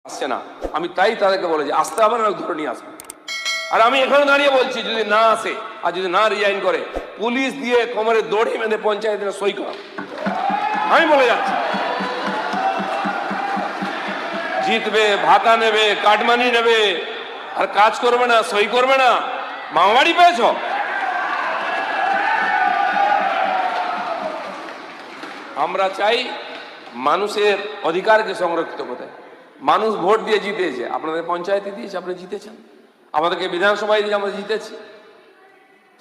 আসছে না, আমি তাই তাদেরকে বলেছি আসতে হবে না, ধরে নিয়ে আসবে। আর আমি এখানে দাঁড়িয়ে বলছি যদি না আসে আর যদি না রিজাইন করে পুলিশ দিয়ে কোমরে দড়ি বেঁধে পঞ্চায়েতে সই করা, আমি বলে যাচ্ছি। জিতবে, ভাতা নেবে, কাটমানি নেবে, আর কাজ করবে না, সই করবে না, মামাবাড়ি পেয়েছ। আমরা চাই মানুষের অধিকারকে সংরক্ষিত করতে। মানুষ ভোট দিয়ে জিতেছে, আপনাদের পঞ্চায়েতে দিয়েছে, আপনি জিতেছেন, আমাদেরকে বিধানসভায় দিয়ে আমরা জিতেছি।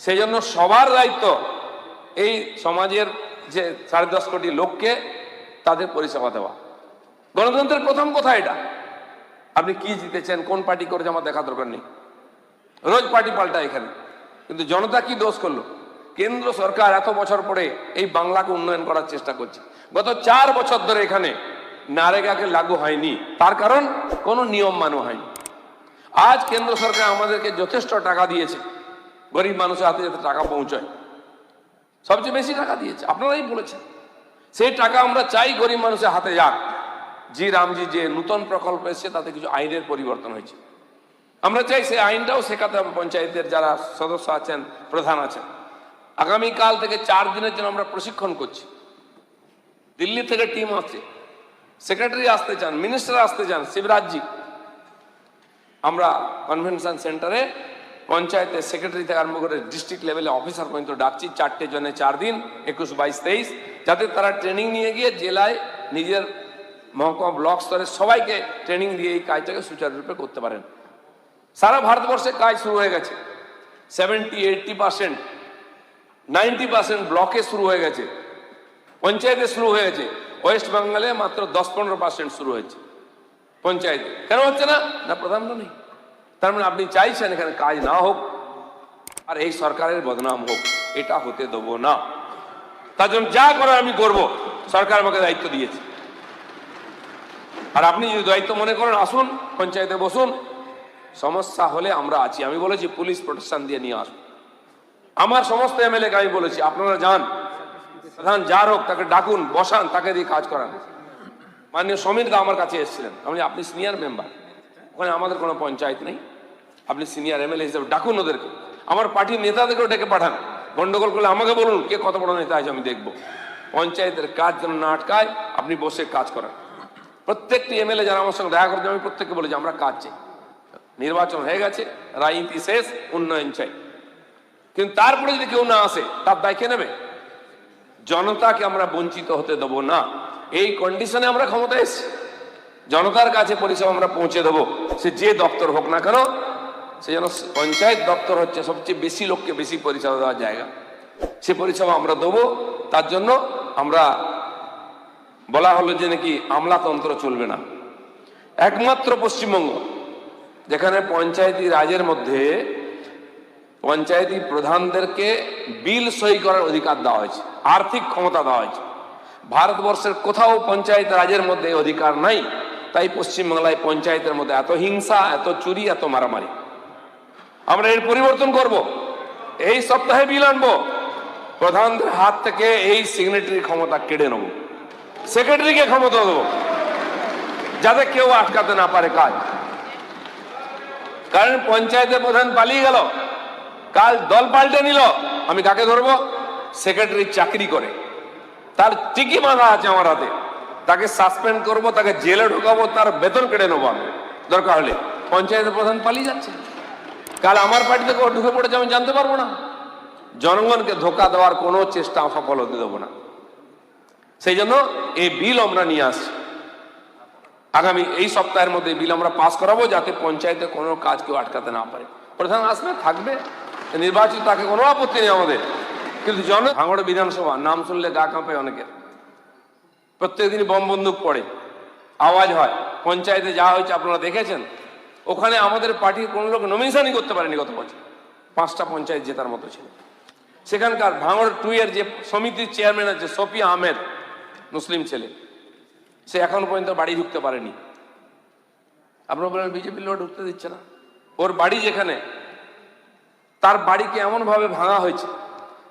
সেই জন্য সবার দায়িত্ব এই সমাজের যে 10.5 কোটি লোককে তাদের পরিষেবা দেওয়া। গণতন্ত্রের প্রথম কথা এটা। আপনি কি জিতেছেন, কোন পার্টি করেছে আমার দেখা দরকার নেই, রোজ পার্টি পাল্টা এখানে। কিন্তু জনতা কি দোষ করলো? কেন্দ্র সরকার এত বছর পরে এই বাংলাকে উন্নয়ন করার চেষ্টা করছে। গত 4 বছর ধরে এখানে নারেগাকে লাগু হয়নি, তার কারণ কোনো নিয়ম মানা হয়নি। আজ কেন্দ্র সরকার আমাদেরকে যথেষ্ট টাকা দিয়েছে, গরিব মানুষের হাতে যাতে টাকা পৌঁছায়, সবচেয়ে বেশি টাকা দিয়েছে, আপনারাই বলেছেন। সেই টাকা আমরা চাই গরিব মানুষের হাতে যাক। জি রামজি যে নূতন প্রকল্প এসেছে তাতে কিছু আইনের পরিবর্তন হয়েছে, আমরা চাই সেই আইনটাও শেখাতে হবে পঞ্চায়েতের যারা সদস্য আছেন, প্রধান আছেন। আগামীকাল থেকে 4 দিনের জন্য আমরা প্রশিক্ষণ করছি। দিল্লি থেকে টিম আসছে, সেক্রেটারি আসতে চান, মিনিস্টার আসতে চান, শিবরাজজি। আমরা কনভেনশন সেন্টারে পঞ্চায়েতের সেক্রেটারি থেকে আরম্ভ করে ডিস্ট্রিক্ট লেভেলে অফিসার পর্যন্ত ডাকছি 4টে জনে 4 দিন, 21, 22, 23, যাতে তারা ট্রেনিং নিয়ে গিয়ে জেলায় নিজের মহকুমা ব্লক স্তরে সবাইকে ট্রেনিং দিয়ে এই কাজটাকে সুচারুরূপে করতে পারেন। সারা ভারতবর্ষে কাজ শুরু হয়ে গেছে, 70, 80%, 90% ব্লকে শুরু হয়ে গেছে, পঞ্চায়েতে শুরু হয়ে গেছে। ওয়েস্ট বেঙ্গলে মাত্র 10-15% শুরু হয়েছে পঞ্চায়েতে। কেন হচ্ছে না? না প্রধান্য নেই। তার মানে আপনি চাইছেন এখানে কাজ না হোক আর এই সরকারের বদনাম হোক, এটা হতে দেবো না। তার জন্য যা করার আমি করব, সরকার আমাকে দায়িত্ব দিয়েছে। আর আপনি যদি দায়িত্ব মনে করেন আসুন পঞ্চায়েতে বসুন, সমস্যা হলে আমরা আছি। আমি বলেছি পুলিশ প্রোটেকশন দিয়ে নিয়ে আসুন। আমার সমস্ত এমএলএ-কে আমি বলেছি আপনারা যান, প্রধান যার হোক তাকে ডাকুন, বসান, তাকে দিয়ে কাজ করান। মাননীয় সমীর দা আমার কাছে এসেছিলেন, আমি আপনি সিনিয়র মেম্বার, ওখানে আমাদের কোনো পঞ্চায়েত নেই, আপনি সিনিয়র এমএলএ হিসেবে ডাকুন ওদেরকে, আমার পার্টির নেতাদেরকেও ডেকে পাঠান। গন্ডগোল করলে আমাকে বলুন কে কত বড় নেতা আছে, আমি দেখবো। পঞ্চায়েতের কাজ যেন না আটকায়, আপনি বসে কাজ করান। প্রত্যেকটি এমএলএ যারা আমার সঙ্গে দেখা করছে আমি প্রত্যেককে বলেছি আমরা কাজ চাই। নির্বাচন হয়ে গেছে, রাজনীতি শেষ, উন্নয়ন চাই। কিন্তু তারপরে যদি কেউ না আসে তার দায় কে নেবে? জনতাকে আমরা বঞ্চিত হতে দেবো না। এই কন্ডিশনে আমরা ক্ষমতায় এসেছি, জনতার কাছে পরিষেবা আমরা পৌঁছে দেবো, সে যে দপ্তর হোক না কেন। সে যেন পঞ্চায়েত দপ্তর হচ্ছে সবচেয়ে বেশি লোককে বেশি পরিষেবা দেওয়ার জায়গা, সে পরিষেবা আমরা দেবো। তার জন্য আমরা বলা হলো যে নাকি আমলাতন্ত্র চলবে না। একমাত্র পশ্চিমবঙ্গ যেখানে পঞ্চায়েতি রাজের মধ্যে পঞ্চায়েতি প্রধানদেরকে বিল সই করার অধিকার দেওয়া হয়েছে, আর্থিক ক্ষমতা দেওয়া হয়েছে। ভারতবর্ষের কোথাও পঞ্চায়েত রাজের মধ্যে অধিকার নাই। তাই পশ্চিমবাংলায় পঞ্চায়েতের মধ্যে এত হিংসা, এত চুরি, এত মারামারি। আমরা এর পরিবর্তন করব, এই সপ্তাহে বিল আনবো, প্রধানদের হাত থেকে এই সিগনেটারি ক্ষমতা কেড়ে নেব, সেক্রেটারিকে ক্ষমতা দেবো, যাতে কেউ আটকাতে না পারে কাজ। কারণ পঞ্চায়েতের প্রধান পালিয়ে গেল, কাল দল পাল্টে নিল, আমি কাকে ধরবো? সেক্রেটারি চাকরি করে, তার টিকি বাঁধা আছে আমার হাতে, তাকে সাসপেন্ড করব, তাকে জেলে ঢোকাবো, তার বেতন কেটে নেবো আমি দরকার হলে। পঞ্চায়েতের প্রধান পালিয়ে যাচ্ছে, কাল আমার পার্টিতে ঢুকে পড়েছে, আমি জানতে পারবো না। জনগণকে ধোকা দেওয়ার কোনো চেষ্টা সফল হতে দেবো না। সেই জন্য এই বিল আমরা নিয়ে আসছি, আগামী এই সপ্তাহের মধ্যে বিল আমরা পাস করাবো, যাতে পঞ্চায়েতে কোনো কাজ কেউ আটকাতে না পারে। প্রধান আসবে, থাকবে, নির্বাচিত, তাকে কোনো আপত্তি নেই আমাদের। কিন্তু ভাঙড় বিধানসভা নাম শুনলে গা কাঁপে অনেকের, প্রত্যেকদিন বম বন্দুক পড়ে, আওয়াজ হয়। পঞ্চায়েতে যা হয়েছে আপনারা দেখেছেন, ওখানে আমাদের পার্টির কোনো লোক নমিনেশনই করতে পারেনি গত বছর, 5টা পঞ্চায়েত জেতার মতো ছিল। সেখানকার ভাঙড় 2 এর যে সমিতির চেয়ারম্যান আছে শফি আহমেদ, মুসলিম ছেলে, সে এখন পর্যন্ত বাড়ি ঢুকতে পারেনি। আপনারা বলেন বিজেপি লোক ঢুকতে দিচ্ছে না, ওর বাড়ি যেখানে, তার বাড়িকে এমন ভাবে ভাঙা হয়েছে,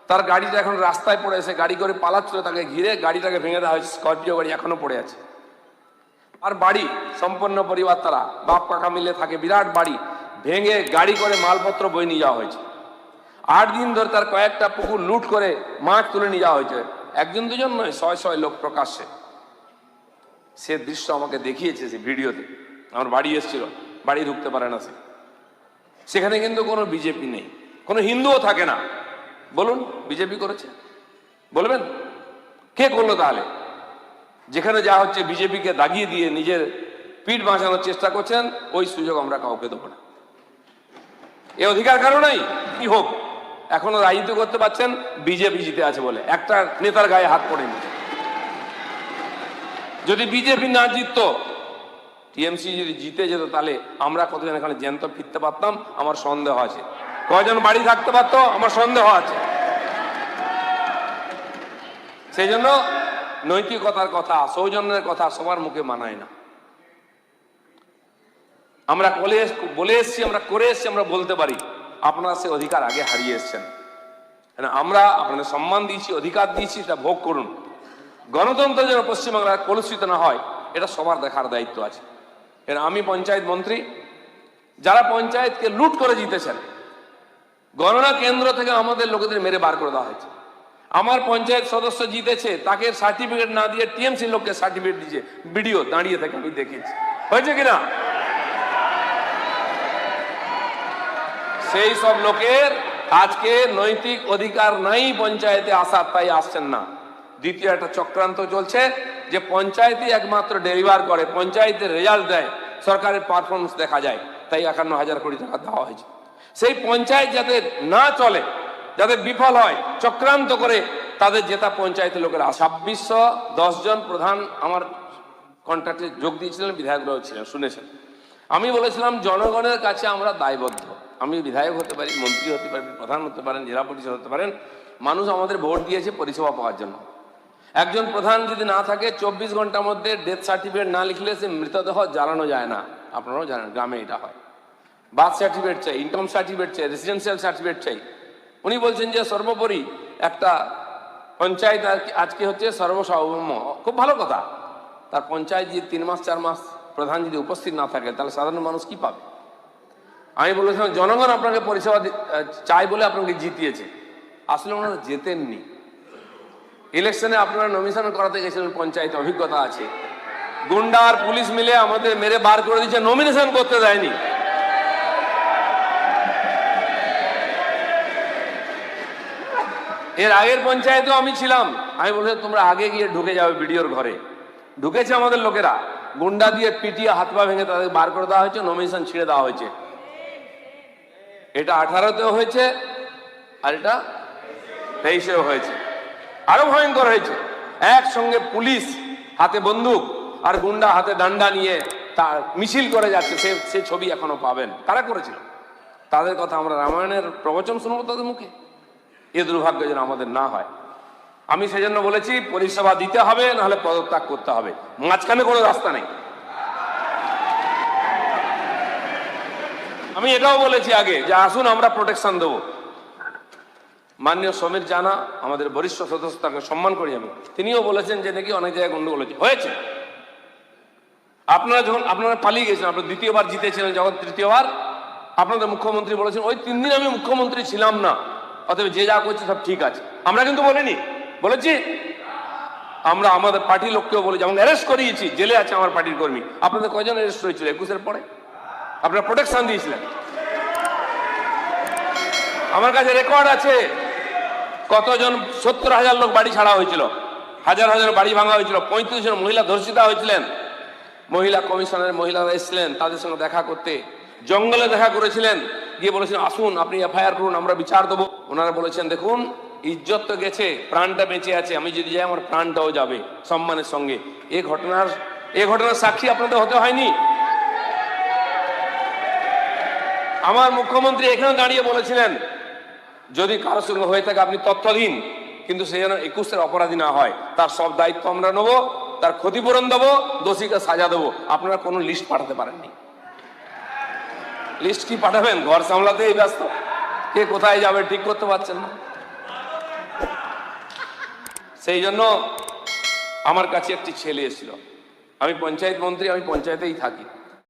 তার গাড়িটা এখন রাস্তায় পড়ে আছে, গাড়ি করে পালাচ্ছিল, তাকে ঘিরে গাড়িটাকে ভেঙে দেওয়া হয়েছে, স্করপিও গাড়ি এখনো পড়ে আছে। আর বাড়ি সম্পন্ন পরিবার, তারা বাপ কাকা মিলে থাকে, বিরাট বাড়ি ভেঙে গাড়ি করে মালপত্র বয়ে নিয়ে যাওয়া হয়েছে। 8 দিন ধরে তার কয়েকটা পুকুর লুট করে মাছ তুলে নিয়ে যাওয়া হয়েছে। একজন দুজন নয়, 100 লোক প্রকাশ্যে। সে দৃশ্য আমাকে দেখিয়েছে সে ভিডিওতে। আমার বাড়ি এসেছিল, বাড়ি ঢুকতে পারে না সে। সেখানে কিন্তু কোনো বিজেপি নেই, কোনো হিন্দুও থাকে না। বলুন বিজেপি করেছে? বলবেন কে করলো তাহলে? যেখানে যা হচ্ছে বিজেপিকে দাগিয়ে দিয়ে নিজের পিঠ বাঁচানোর চেষ্টা করছেন, ওই সুযোগ আমরা কাউকে দেবো না। এ অধিকার কারো নাই। কি হোক, এখনো রাজনীতি করতে পারছেন বিজেপি জিতে আছে বলে, একটা নেতার গায়ে হাত পড়েনি। যদি বিজেপি না জিততো, টিএমসি যদি জিতে যেত, তাহলে আমরা কতজন এখানে জ্যান্ত ফিরতে পারতাম আমার সন্দেহ আছে। কয়জন বাড়ি থাকতে পারতো আমার সন্দেহ আছে। সেই জন্য নৈতিকতার কথা, সৌজন্যের কথা সবার মুখে মানায় না। আমরা বলে এসছি, আমরা করে এসছি, আমরা বলতে পারি। আপনারা সে অধিকার আগে হারিয়ে এসছেন। আমরা আপনাদের সম্মান দিয়েছি, অধিকার দিয়েছি, সেটা ভোগ করুন। গণতন্ত্র যেন পশ্চিমবাংলায় কলুষিত না হয়, এটা সবার দেখার দায়িত্ব আছে। আমি পঞ্চায়েত মন্ত্রী, যারা পঞ্চায়েতকে লুট করে জিতেছেন, গণনা কেন্দ্র থেকে আমাদের লোকেদের মেরে বার করে দেওয়া হয়েছে। আমার পঞ্চায়েত সদস্য জিতেছে, তাকে সার্টিফিকেট না দিয়ে টিএমসি লোককে সার্টিফিকেট দিয়েছে। ভিডিও দাঁড়িয়ে থেকে আমি দেখেছি, হয়েছে কিনা? সেই সব লোকের আজকে নৈতিক অধিকার নাই পঞ্চায়েতে আসার, তাই আসছেন না। দ্বিতীয় একটা চক্রান্ত চলছে যে পঞ্চায়েতই একমাত্র ডেলিভার করে, পঞ্চায়েতের রেজাল্ট দেয়, সরকারের পারফরমেন্স দেখা যায়, তাই 51,000 কোটি টাকা দেওয়া হয়েছে। সেই পঞ্চায়েত যাতে না চলে, যাতে বিফল হয়, চক্রান্ত করে তাদের জেতা পঞ্চায়েতের লোকেরা 2610 জন প্রধান আমার কন্ট্রাক্টে যোগ দিয়েছিলেন, বিধায়করাও ছিলেন, শুনেছেন। আমি বলেছিলাম জনগণের কাছে আমরা দায়বদ্ধ। আমি বিধায়ক হতে পারি, মন্ত্রী হতে পারি, প্রধান হতে পারেন, জেলা পরিষদ হতে পারেন। মানুষ আমাদের ভোট দিয়েছে পরিষেবা পাওয়ার জন্য। একজন প্রধান যদি না থাকে, 24 ঘন্টার মধ্যে ডেথ সার্টিফিকেট না লিখলে সে মৃতদেহ জ্বালানো যায় না। আপনারাও জানেন গ্রামে এটা হয়। বার্থ সার্টিফিকেট চাই, ইনকাম সার্টিফিকেট চাই, রেসিডেন্সিয়াল সার্টিফিকেট চাই। উনি বলছেন যে সর্বোপরি একটা পঞ্চায়েত আজকে হচ্ছে সর্বসার্বভৌম, খুব ভালো কথা। তার পঞ্চায়েত যদি 3 মাস 4 মাস প্রধান যদি উপস্থিত না থাকে, তাহলে সাধারণ মানুষ কি পাবে? আমি বলেছিলাম জনগণ আপনাকে পরিষেবা চাই বলে আপনাকে জিতিয়েছে। আসলে ওনারা জেতেননি। ইলেকশনে আপনারা নমিনেশন করাতে গেছিলেন, পঞ্চায়েতে অভিজ্ঞতা আছে। গুন্ডা আর পুলিশ মিলে আমাদের মেরে বার করে দিচ্ছে, নমিনেশন করতে দেয়নি। এর আগের পঞ্চায়েতেও আমি ছিলাম। আমি বললাম তোমরা আগে গিয়ে ঢুকে যাবে বিডিওর ঘরে। ঢুকেছে আমাদের লোকেরা, গুন্ডা দিয়ে পিটিয়ে হাত পা ভেঙে তাদের বার করে দেওয়া হয়েছে, নমিনেশন ছিঁড়ে দেওয়া হয়েছে। এটা 18তেও হয়েছে, আর এটা 23এও হয়েছে। আরো ভয়ঙ্কর হয়েছে, একসঙ্গে পুলিশ হাতে বন্দুক আর গুন্ডা হাতে ডান্ডা নিয়ে তার মিছিল করে যাচ্ছে। সে ছবি এখনো পাবেন। কারা করেছিল? তাদের কথা আমরা রামায়ণের প্রবচন শুনবো তাদের মুখে? এ দুর্ভাগ্য যেন আমাদের না হয়। আমি সেজন্য বলেছি পরিষেবা দিতে হবে, নাহলে পদত্যাগ করতে হবে। মাঝখানে কোনো রাস্তা নেই। আমি এটাও বলেছি আগে যে আসুন আমরা প্রোটেকশন দেবো। মাননীয় সমীর জানা আমাদের বরিষ্ঠ সদস্য, তাকে সম্মান করি আমি। তিনিও বলেছেন যে নাকি অনেক জায়গায় গন্ডগোল হয়েছে। আপনারা যখন আপনারা পালিয়ে গেছেন, আপনারা দ্বিতীয়বার জিতেছিলেন, যখন তৃতীয়বার আপনাদের মুখ্যমন্ত্রী বলেছেন ওই 3 দিন আমি মুখ্যমন্ত্রী ছিলাম না, অতএব যে যা করছে সব ঠিক আছে। আমরা কিন্তু বলিনি, বলেছি আমরা আমাদের পার্টির লোককেও বলে, যেমন অ্যারেস্ট করিয়েছি, জেলে আছে আমার পার্টির কর্মী। আপনাদের কয়জন অ্যারেস্ট হয়েছিল 21-এর পরে? আপনারা প্রোটেকশন দিয়েছিলেন। আমার কাছে রেকর্ড আছে কতজন, 70,000 লোক বাড়ি ছাড়া হয়েছিল, হাজার হাজার বাড়ি ভাঙা হয়েছিল, 35 জন মহিলা ধর্ষিতা হয়েছিলেন। মহিলা কমিশনের মহিলারা এসেছিলেন তাদের সঙ্গে দেখা করতে, জঙ্গলে দেখা করেছিলেন, গিয়ে বলেছেন আসুন আপনি এফআইআর করুন, আমরা বিচার দেবো। ওনারা বলেছেন দেখুন ইজ্জত তো গেছে, প্রাণটা বেঁচে আছে, আমি যদি যাই আমার প্রাণটাও যাবে সম্মানের সঙ্গে। এই ঘটনার সাক্ষী আপনাদের হতে হয়নি? আমার মুখ্যমন্ত্রী এখানে দাঁড়িয়ে বলেছিলেন যদি কারোর সঙ্গে হয়ে থাকে আপনি তথ্য দিন, কিন্তু সে যেন 21-এর অপরাধী না হয়, তার সব দায়িত্ব আমরা নেবো, তার ক্ষতিপূরণ দেবো, দোষীকে সাজা দেবো। আপনারা কোনো লিস্ট পাঠাতে পারেননি। লিস্ট কি পাঠাবেন? ঘর সামলাতেই ব্যস্ত, কে কোথায় যাবে ঠিক করতে পারছেন না। সেই জন্য আমার কাছে একটি ছেলে এসেছিল, আমি পঞ্চায়েত মন্ত্রী, আমি পঞ্চায়েতেই থাকি।